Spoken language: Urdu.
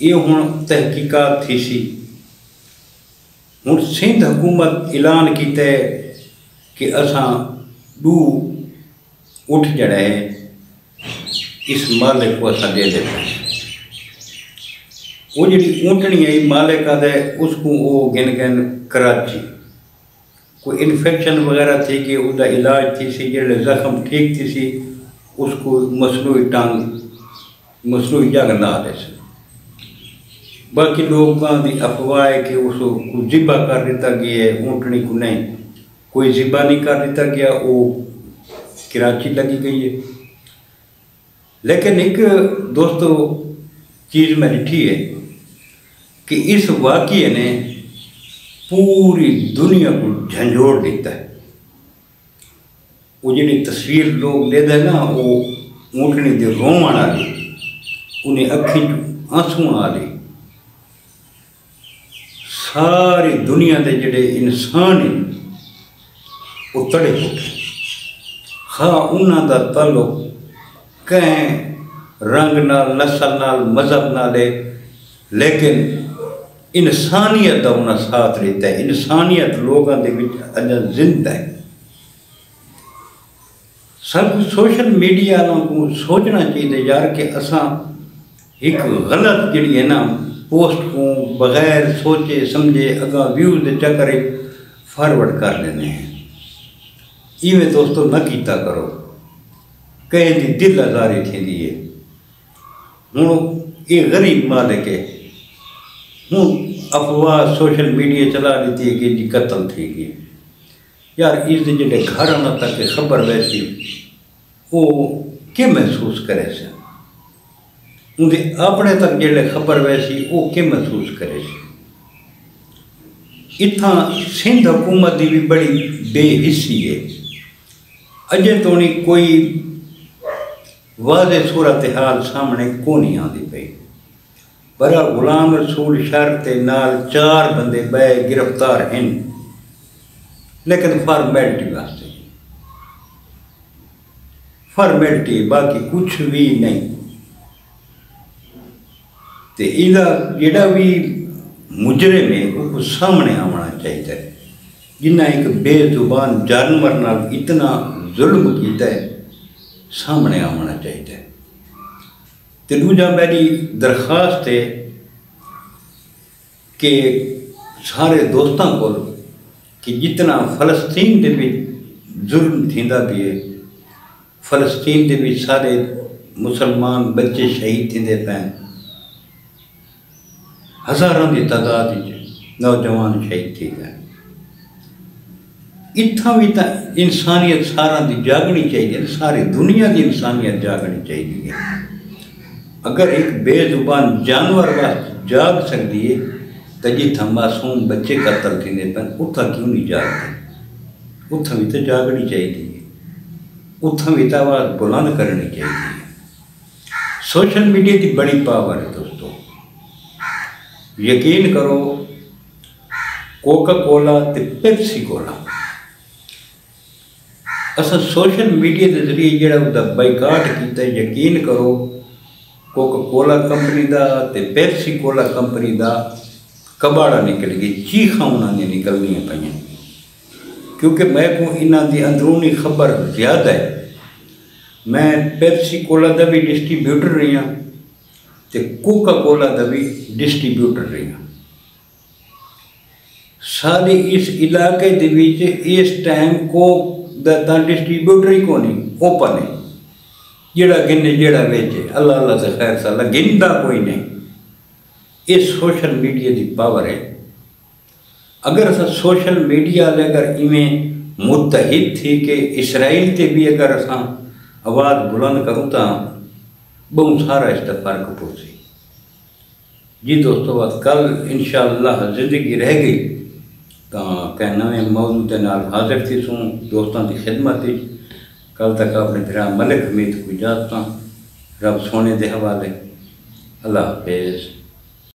یہ ہوں تحقیقات تھی سی ہوں سندھ حکومت اعلان کیتا ہے کہ اساں دو اٹھ جڑا ہے اس مالک کو اساں دے دیتے ہیں وہ جڑی اونٹنی ہے مالک آدھے اس کو وہ گن کراچی کوئی انفیکشن وغیرہ تھی کہ اس کا علاج تھی سی جڑے زخم ٹھیک تھی سی اس کو مصنوعی ٹانگ مصنوعی جگہ نہ دے سی باقی لوگوں کی افواہ ہے کہ اس کو ذبح کر دیتا گیا ہے اونٹنی کو نہیں کوئی ذبح نہیں کر دیتا گیا وہ کراچی لگی گئی ہے لیکن ایک دوستو چیز میں ڈٹھی ہے کہ اس واقعے نے پوری دنیا کو جھنجھوڑ دیتا ہے وہ جڑی تصویر لوگ دے دے نا وہ اونٹنی دے رومن والی انہیں اکھی آنسو والی ساری دنیا دے جڑے انسان ہیں وہ تڑے اٹھے ہاں انہوں دا تعلق کہیں رنگ نال نسل نال مذہب نال ہے لیکن انسانیت دا انہاں ساتھ لیتا ہے انسانیت لوگوں دے وچ اجا زندہ ہے سب سوشل میڈیا کو سوچنا چاہیے یار کہ اساں ایک غلط جڑی ہے نا پوسٹ کو بغیر سوچے سمجھے اگاں ویوز دے چکر فارورڈ کر لینے ہیں ایویں دوستو نہ کیتا کرو کہیں دی دل آزاری تھی دیئے ہوں یہ غریب مالک ہے ہوں افواہ سوشل میڈیا چلا دیتی ہے کہ جی قتل تھی گئی یار اس دے جڑے گھر آنا تک خبر ویسی وہ کیا محسوس کرے سے ان دے اپنے تک جڑے خبر ویسی وہ کیا محسوس کرے سے اتنا سندھ حکومت دی بھی بڑی بے حسی ہے اجے تو نہیں کوئی واضح صورتحال سامنے کو نہیں آتی پئی برا غلام رسول شہر تے نال 4 بندے بے گرفتار ہیں لیکن فارمیلٹی واسطے فارمیلٹی باقی کچھ بھی نہیں تے جڑا بھی مجرم ہے وہ سامنے آنا چاہیے جنہ ایک بے زبان جانور نال اتنا ظلم کیتا ہے سامنے آنا چاہیے تے دوجا میری درخواست ہے کہ سارے دوستاں کو کہ جتنا فلسطین دے بھی ظلم تھیندا بھی ہے فلسطین دے بھی سارے مسلمان بچے شہید تھیندے پین ہزاراں دی تعداد نوجوان شہید تھی گئے اتنا بھی تا انسانیت سارا دی جاگنی چاہیے ساری دنیا دی انسانیت جاگنی چاہیے اگر ایک بے زبان جانور جاگ سکتی ہے تو جتنا معصوم بچے قتل تھیندے پن اتنا کیوں نہیں جاگتے اتنا بھی تو جاگنی چاہیے اتنا بھی تو آواز بلند کرنی چاہیے سوشل میڈیا کی بڑی پاور ہے دوستو یقین کرو کوکا کولا تے پیپسی کولا اصل سوشل میڈیا کے ذریعے جڑا اس کا بائیکاٹ کیتا ہے یقین کرو کوکا کولا کمپنی دا تے پیپسی کولا کمپنی دا کباڑا نکل گئی چیخاں انہوں نے نکلنی پائیں کیونکہ میں کو انہوں دی اندرونی خبر زیادہ ہے میں پیپسی کولا دا بھی ڈسٹریبیوٹر رہی ہوں تے کوکا کولا دا بھی ڈسٹریبیوٹر رہی ہوں سارے اس علاقے دے وچ اس ٹائم کو دا ڈسٹریبیوٹر ہی کو نہیں اوپن ہے جڑا گنے جڑا ویچے اللہ اللہ سے خیر سالہ گندا کوئی نہیں یہ سوشل میڈیا دی پاور ہے اگر اسا سوشل میڈیا لے اگر ایویں متحد تھی کہ اسرائیل تے بھی اگر اسا آواز بلند کروں تا بہت سارا اس کا فرق پوسی جی دوستو بات کل انشاءاللہ زندگی رہ گئی تو کہنا میں موضوع دے نال حاضر تھی سوں دوستاں دی خدمت تھی کل تک اپنے بھرا ملک حمید کو اجازت رب سونے دے حوالے اللہ حافظ